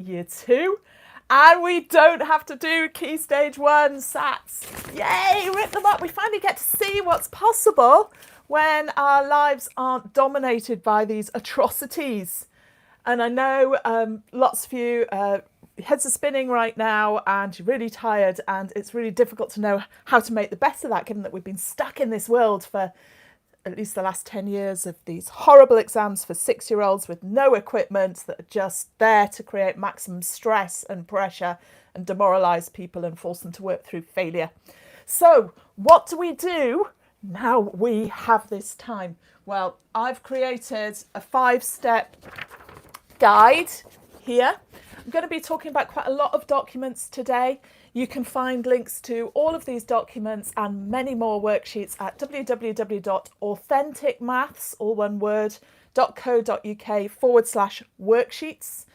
year 2. And we don't have to do Key Stage 1 SATs. Yay, rip them up. We finally get to see what's possible when our lives aren't dominated by these atrocities. And I know lots of you, heads are spinning right now and you're really tired, and it's really difficult to know how to make the best of that, given that we've been stuck in this world for at least the last 10 years of these horrible exams for 6-year-olds with no equipment that are just there to create maximum stress and pressure and demoralise people and force them to work through failure. So what do we do now we have this time? Well, I've created a 5-step guide here. I'm going to be talking about quite a lot of documents today. You can find links to all of these documents and many more worksheets at www.authenticmaths, all one word, .co.uk/worksheets.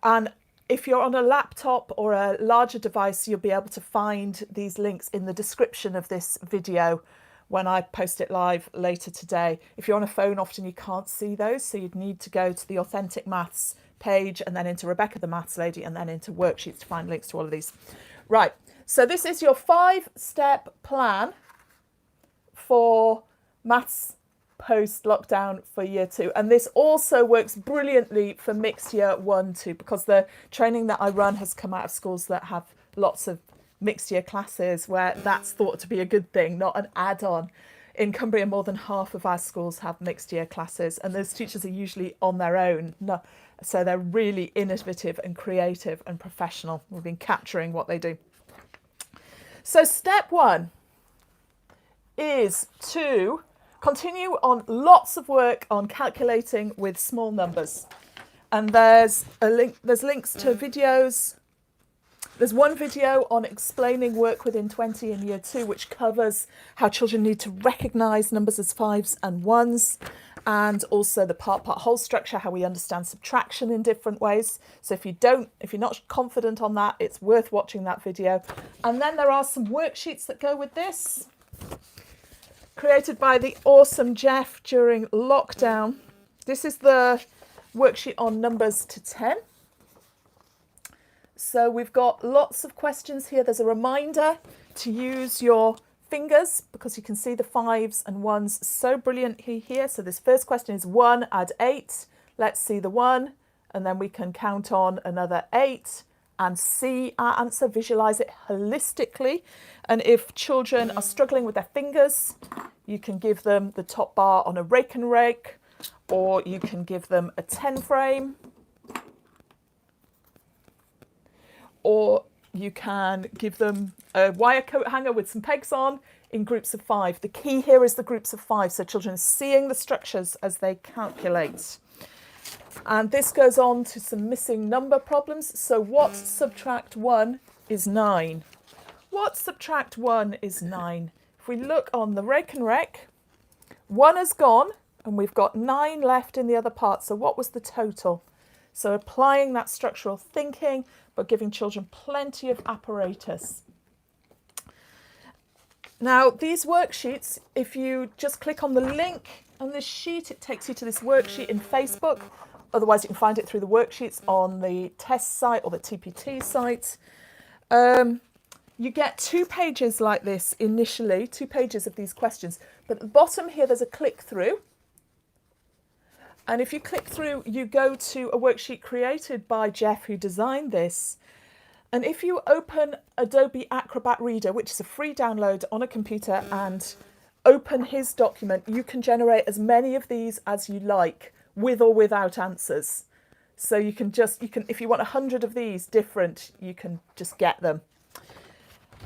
And if you're on a laptop or a larger device, you'll be able to find these links in the description of this video when I post it live later today. If you're on a phone, often you can't see those, so you'd need to go to the Authentic Maths page and then into Rebecca the Maths Lady and then into worksheets to find links to all of these. Right, so this is your 5-step plan for maths post-lockdown for year 2. And this also works brilliantly for mixed year 1-2, because the training that I run has come out of schools that have lots of mixed year classes where that's thought to be a good thing, not an add-on. In Cumbria, more than half of our schools have mixed year classes, and those teachers are usually on their own. No, so they're really innovative and creative and professional. We've been capturing what they do. So step 1 is to continue on lots of work on calculating with small numbers. And there's links to videos. There's one video on explaining work within 20 in year 2, which covers how children need to recognise numbers as 5s and 1s, and also the part-part-whole structure, how we understand subtraction in different ways. So if you're not confident on that, it's worth watching that video. And then there are some worksheets that go with this, created by the awesome Jeff during lockdown. This is the worksheet on numbers to 10. So we've got lots of questions here. There's a reminder to use your fingers because you can see the 5s and 1s so brilliantly here. So this first question is 1 add 8. Let's see the 1, and then we can count on another 8 and see our answer, visualize it holistically. And if children are struggling with their fingers, you can give them the top bar on a rake and rake, or you can give them a 10 frame. Or you can give them a wire coat hanger with some pegs on in groups of 5. The key here is the groups of 5, so children are seeing the structures as they calculate. And this goes on to some missing number problems. So what subtract 1 is 9? What subtract 1 is 9? If we look on the rake and rec, 1 has gone and we've got 9 left in the other part. So what was the total? So applying that structural thinking, but giving children plenty of apparatus. Now, these worksheets, if you just click on the link on this sheet, it takes you to this worksheet in Facebook. Otherwise, you can find it through the worksheets on the test site or the TPT site. You get 2 pages like this initially, 2 pages of these questions. But at the bottom here, there's a click through. And if you click through, you go to a worksheet created by Jeff, who designed this. And if you open Adobe Acrobat Reader, which is a free download on a computer, and open his document, you can generate as many of these as you like, with or without answers. So you can if you want 100 of these different, you can just get them.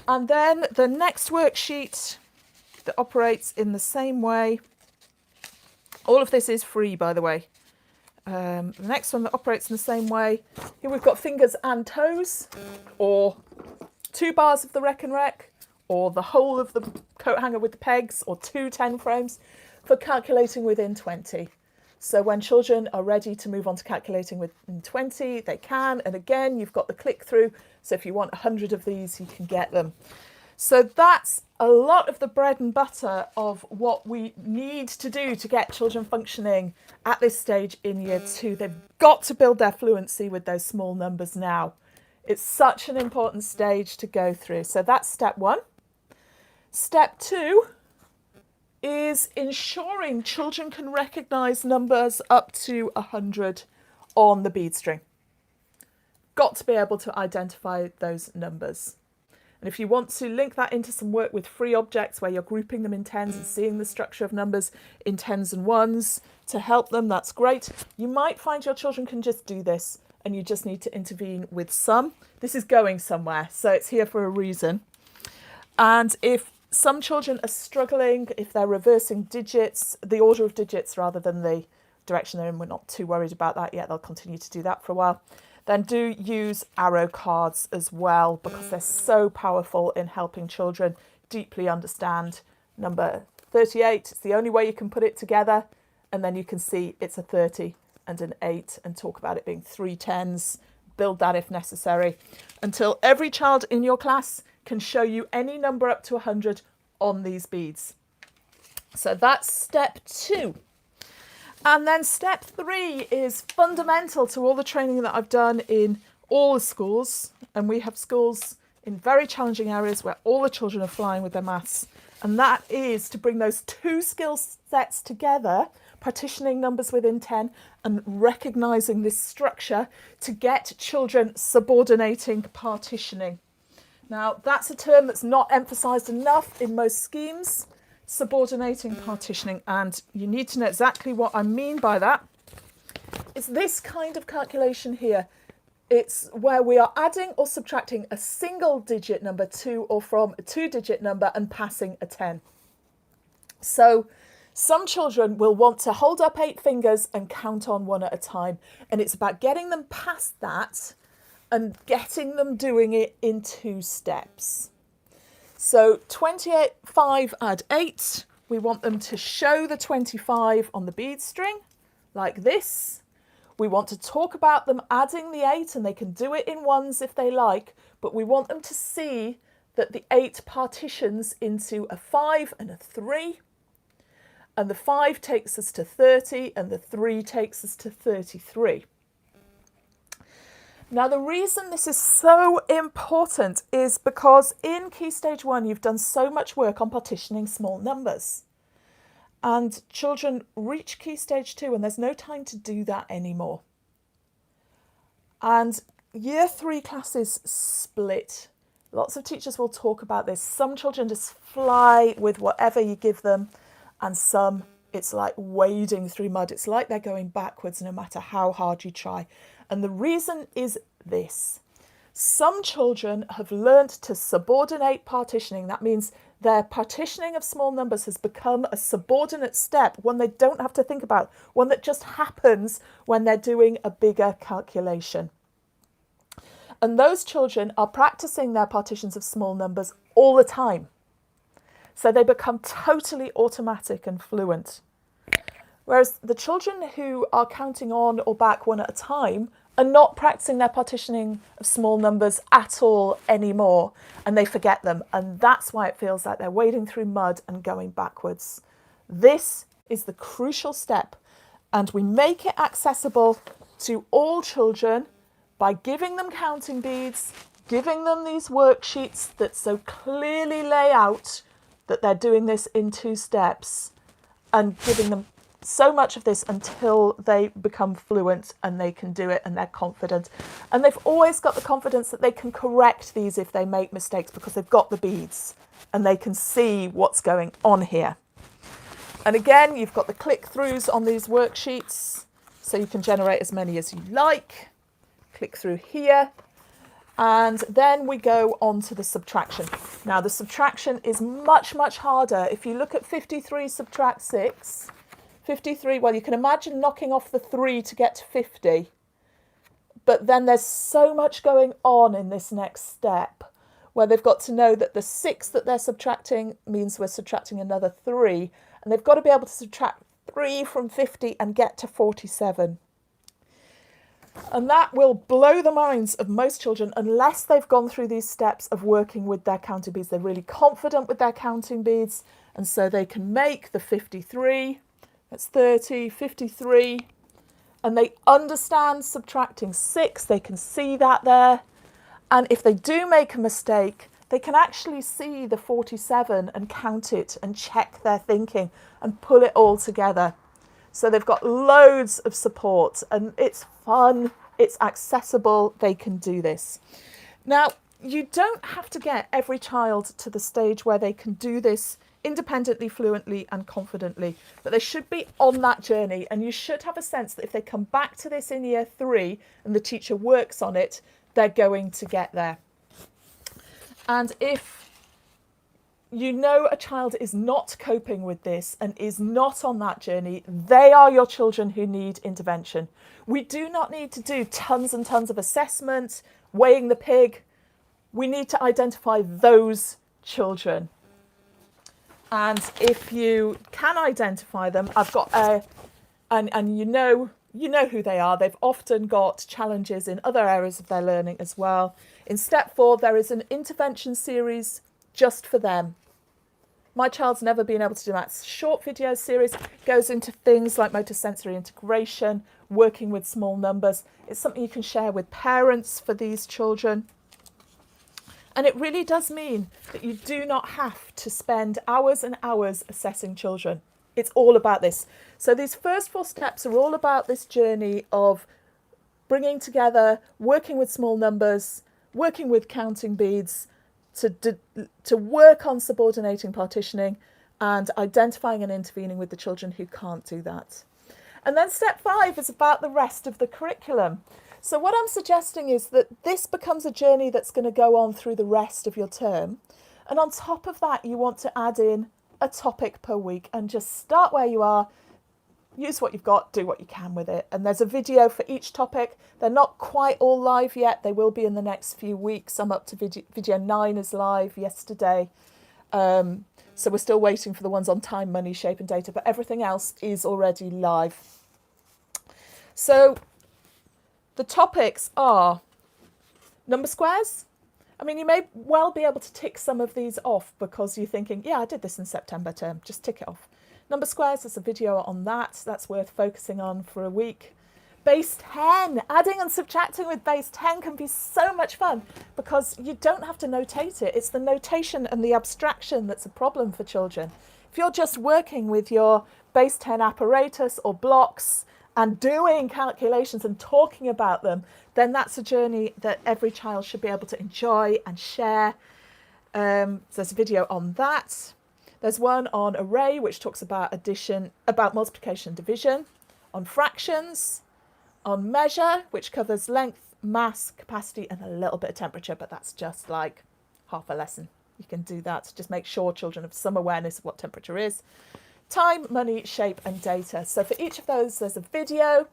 And then the next worksheet that operates in the same way. All of this is free, by the way. The next one that operates in the same way. Here we've got fingers and toes, or 2 bars of the rec and rec, or the whole of the coat hanger with the pegs, or 2 10 frames for calculating within 20. So when children are ready to move on to calculating within 20, they can. And again, you've got the click through. So if you want 100 of these, you can get them. So that's a lot of the bread and butter of what we need to do to get children functioning at this stage in year 2. They've got to build their fluency with those small numbers now. It's such an important stage to go through. So that's step 1. Step 2 is ensuring children can recognise numbers up to 100 on the bead string. Got to be able to identify those numbers. And if you want to link that into some work with free objects where you're grouping them in tens and seeing the structure of numbers in tens and ones to help them, that's great. You might find your children can just do this and you just need to intervene with some. This is going somewhere, so it's here for a reason. And if some children are struggling, if they're reversing digits, the order of digits rather than the direction they're in, we're not too worried about that yet. They'll continue to do that for a while. Then do use arrow cards as well, because they're so powerful in helping children deeply understand number 38. It's the only way you can put it together, and then you can see it's a 30 and an 8 and talk about it being 3 tens, build that if necessary, until every child in your class can show you any number up to 100 on these beads. So that's step 2. And then step 3 is fundamental to all the training that I've done in all the schools. And we have schools in very challenging areas where all the children are flying with their maths. And that is to bring those 2 skill sets together, partitioning numbers within 10 and recognising this structure to get children subordinating partitioning. Now, that's a term that's not emphasised enough in most schemes. Subordinating partitioning, and you need to know exactly what I mean by that. It's this kind of calculation here. It's where we are adding or subtracting a single digit number to or from a 2-digit number and passing a 10. So some children will want to hold up 8 fingers and count on 1 at a time, and it's about getting them past that and getting them doing it in 2 steps. So 25 add 8, we want them to show the 25 on the bead string, like this. We want to talk about them adding the 8, and they can do it in ones if they like, but we want them to see that the 8 partitions into a 5 and a 3, and the 5 takes us to 30, and the 3 takes us to 33. Now, the reason this is so important is because in Key Stage 1, you've done so much work on partitioning small numbers. And children reach Key Stage 2 and there's no time to do that anymore. And Year 3 classes split. Lots of teachers will talk about this. Some children just fly with whatever you give them, and some it's like wading through mud. It's like they're going backwards no matter how hard you try. And the reason is this. Some children have learnt to subordinate partitioning. That means their partitioning of small numbers has become a subordinate step, one they don't have to think about, one that just happens when they're doing a bigger calculation. And those children are practicing their partitions of small numbers all the time. So they become totally automatic and fluent. Whereas the children who are counting on or back 1 at a time are not practicing their partitioning of small numbers at all anymore, and they forget them. And that's why it feels like they're wading through mud and going backwards. This is the crucial step, and we make it accessible to all children by giving them counting beads, giving them these worksheets that so clearly lay out that they're doing this in 2 steps, and giving them so much of this until they become fluent and they can do it and they're confident. And they've always got the confidence that they can correct these if they make mistakes because they've got the beads and they can see what's going on here. And again, you've got the click-throughs on these worksheets, so you can generate as many as you like. Click through here. And then we go on to the subtraction. Now, the subtraction is much, much harder. If you look at 53 subtract 6, 53, well, you can imagine knocking off the 3 to get to 50. But then there's so much going on in this next step where they've got to know that the 6 that they're subtracting means we're subtracting another 3. And they've got to be able to subtract 3 from 50 and get to 47. And that will blow the minds of most children unless they've gone through these steps of working with their counting beads. They're really confident with their counting beads, and so they can make the 53, that's 30, 53, and they understand subtracting 6. They can see that there. And if they do make a mistake, they can actually see the 47 and count it and check their thinking and pull it all together. So they've got loads of support, and it's fun, it's accessible, they can do this. Now, you don't have to get every child to the stage where they can do this independently, fluently and confidently, but they should be on that journey, and you should have a sense that if they come back to this in year 3 and the teacher works on it, they're going to get there. And if you know a child is not coping with this and is not on that journey, they are your children who need intervention. We do not need to do tons and tons of assessment, weighing the pig. We need to identify those children. And if you can identify them, I've got and you know who they are. They've often got challenges in other areas of their learning as well. In step 4, there is an intervention series just for them. My child's never been able to do that. Short video series goes into things like motor sensory integration, working with small numbers. It's something you can share with parents for these children. And it really does mean that you do not have to spend hours and hours assessing children. It's all about this. So these first 4 steps are all about this journey of bringing together, working with small numbers, working with counting beads, to work on subordinating partitioning and identifying and intervening with the children who can't do that. And then step 5 is about the rest of the curriculum. So what I'm suggesting is that this becomes a journey that's going to go on through the rest of your term. And on top of that, you want to add in a topic per week and just start where you are, use what you've got, do what you can with it. And there's a video for each topic. They're not quite all live yet. They will be in the next few weeks. I'm up to video 9 is live yesterday. So we're still waiting for the ones on time, money, shape and data, but everything else is already live. So the topics are number squares. I mean, you may well be able to tick some of these off because you're thinking, yeah, I did this in September term, just tick it off. Number squares, there's a video on that. That's worth focusing on for a week. Base 10, adding and subtracting with base 10 can be so much fun because you don't have to notate it. It's the notation and the abstraction that's a problem for children. If you're just working with your base 10 apparatus or blocks and doing calculations and talking about them, then that's a journey that every child should be able to enjoy and share. So there's a video on that. There's one on array, which talks about addition, about multiplication and division, on fractions, on measure, which covers length, mass, capacity, and a little bit of temperature, but that's just like half a lesson. You can do that. Just make sure children have some awareness of what temperature is. Time, money, shape, and data. So for each of those, there's a video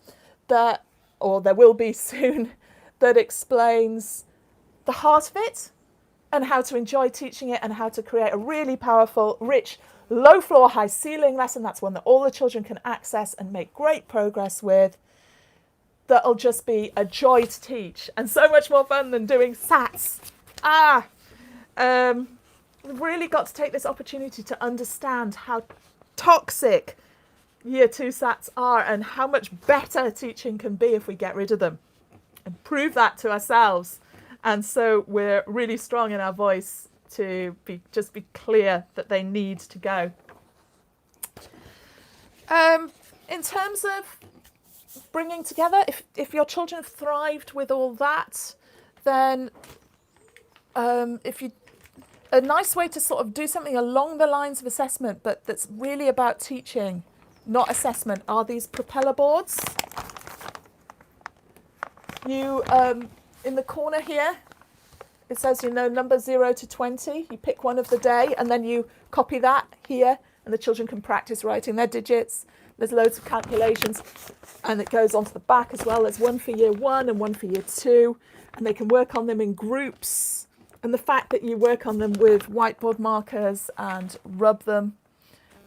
that, or there will be soon, that explains the heart of it and how to enjoy teaching it and how to create a really powerful, rich, low floor, high ceiling lesson. That's one that all the children can access and make great progress with. That'll just be a joy to teach and so much more fun than doing SATs. We've really got to take this opportunity to understand how toxic year 2 SATs are and how much better teaching can be if we get rid of them and prove that to ourselves. And so we're really strong in our voice to just be clear that they need to go. In terms of bringing together, if your children have thrived with all that, then a nice way to sort of do something along the lines of assessment, but that's really about teaching, not assessment, are these propeller boards. You, in the corner here, it says, number 0 to 20. You pick one of the day and then you copy that here and the children can practice writing their digits. There's loads of calculations and it goes onto the back as well. There's one for year 1 and one for year 2 and they can work on them in groups. And the fact that you work on them with whiteboard markers and rub them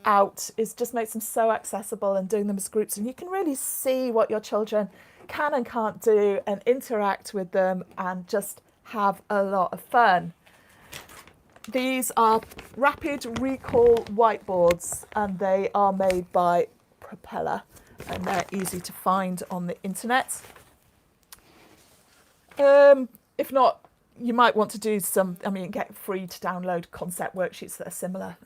out just makes them so accessible and doing them as groups. And you can really see what your children can and can't do and interact with them and just have a lot of fun. These are rapid recall whiteboards and they are made by Propeller and they're easy to find on the internet. If not, you might want to do some, get free to download concept worksheets that are similar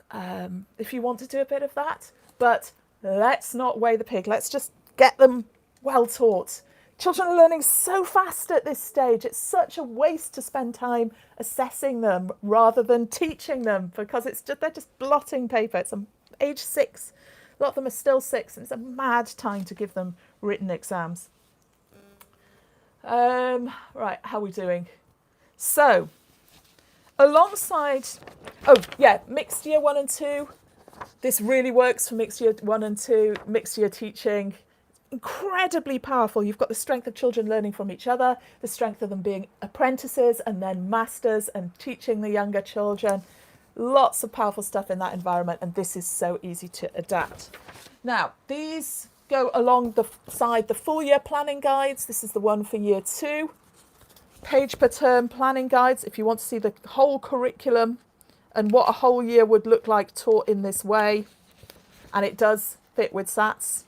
if you want to do a bit of that. But let's not weigh the pig. Let's just get them well taught. Children are learning so fast at this stage. It's such a waste to spend time assessing them rather than teaching them because they're just blotting paper. It's age 6. A lot of them are still 6 and it's a mad time to give them written exams. Right, how are we doing? So, alongside, mixed year 1 and 2. This really works for mixed year 1 and 2, mixed year teaching. Incredibly powerful. You've got the strength of children learning from each other, the strength of them being apprentices and then masters and teaching the younger children. Lots of powerful stuff in that environment, and this is so easy to adapt. Now, these go along the side the full year planning guides. This is the one for year 2. Page per term planning guides if you want to see the whole curriculum and what a whole year would look like taught in this way. And it does fit with SATs,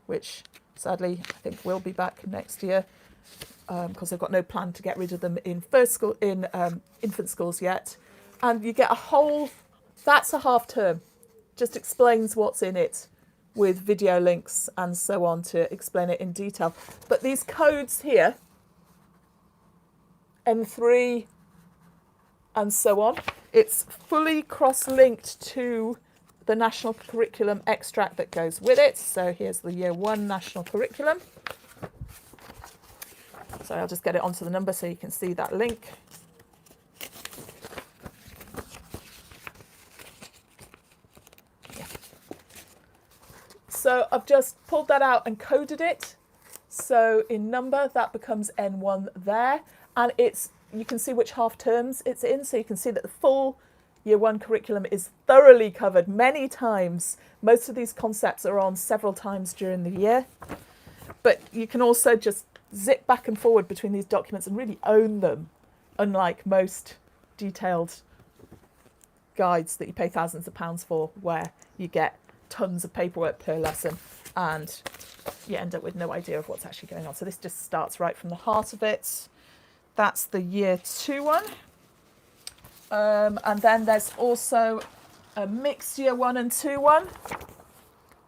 which sadly I think will be back next year because they've got no plan to get rid of them in infant schools yet. And you get that's a half term, just explains what's in it with video links and so on to explain it in detail. But these codes here, M3 and so on, it's fully cross-linked to the national curriculum extract that goes with it. So here's the year 1 national curriculum. So I'll just get it onto the number so you can see that link. So I've just pulled that out and coded it. So in number, that becomes N1 there. And you can see which half terms it's in. So you can see that the full year 1 curriculum is thoroughly covered many times. Most of these concepts are on several times during the year. But you can also just zip back and forward between these documents and really own them, unlike most detailed guides that you pay thousands of pounds for, where you get tons of paperwork per lesson and you end up with no idea of what's actually going on. So this just starts right from the heart of it. That's the year 2 one. And then there's also a mixed year 1 and 2 one.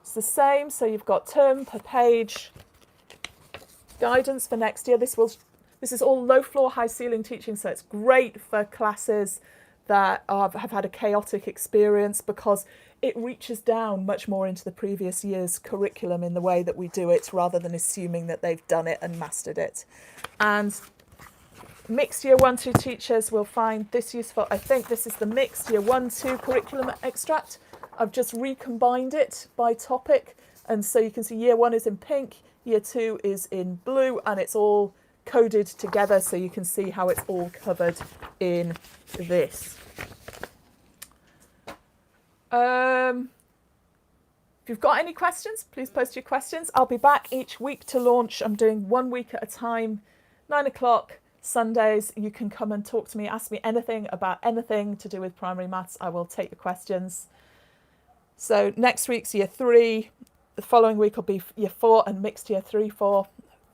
It's the same. So you've got term per page guidance for next year. This is all low floor, high ceiling teaching. So it's great for classes that have had a chaotic experience because it reaches down much more into the previous year's curriculum in the way that we do it, rather than assuming that they've done it and mastered it. And mixed year 1-2 teachers will find this useful. I think this is the mixed year 1-2 curriculum extract. I've just recombined it by topic. And so you can see year 1 is in pink, year 2 is in blue, and it's all coded together so you can see how it's all covered in this. If you've got any questions, please post your questions. I'll be back each week to launch. I'm doing 1 week at a time, 9 o'clock Sundays. You can come and talk to me, ask me anything about anything to do with primary maths. I will take your questions. So next week's year 3, the following week will be year 4 and mixed year 3-4,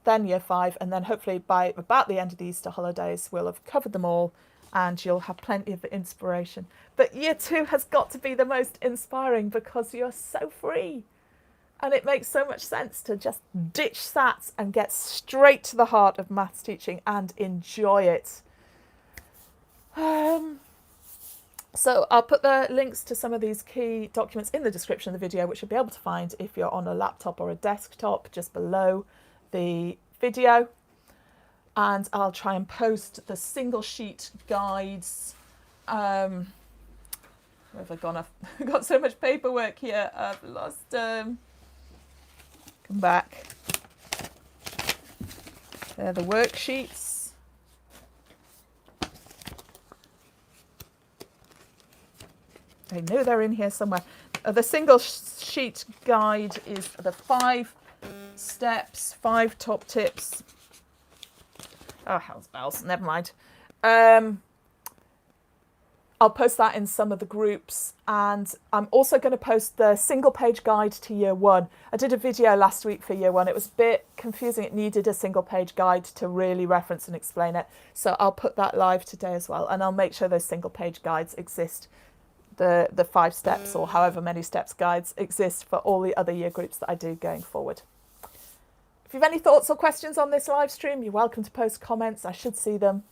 then year 5, and then hopefully by about the end of the Easter holidays we'll have covered them all and you'll have plenty of inspiration. But year 2 has got to be the most inspiring because you're so free. And it makes so much sense to just ditch SATs and get straight to the heart of maths teaching and enjoy it. So I'll put the links to some of these key documents in the description of the video, which you'll be able to find if you're on a laptop or a desktop just below the video. And I'll try and post the single sheet guides. Where have I gone? I've got so much paperwork here. I've lost come back. They're the worksheets. I know they're in here somewhere. The single sheet guide is the 5 steps, 5 top tips. Oh, hell's bells, never mind. I'll post that in some of the groups, and I'm also going to post the single page guide to year 1. I did a video last week for year 1. It was a bit confusing. It needed a single page guide to really reference and explain it. So I'll put that live today as well, and I'll make sure those single page guides exist. The 5 steps or however many steps guides exist for all the other year groups that I do going forward. If you have any thoughts or questions on this live stream, you're welcome to post comments. I should see them.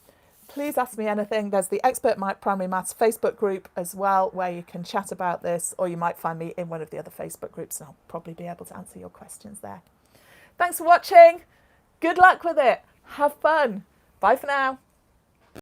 Please ask me anything. There's the Expert Primary Maths Facebook group as well, where you can chat about this, or you might find me in one of the other Facebook groups, and I'll probably be able to answer your questions there. Thanks for watching. Good luck with it. Have fun. Bye for now.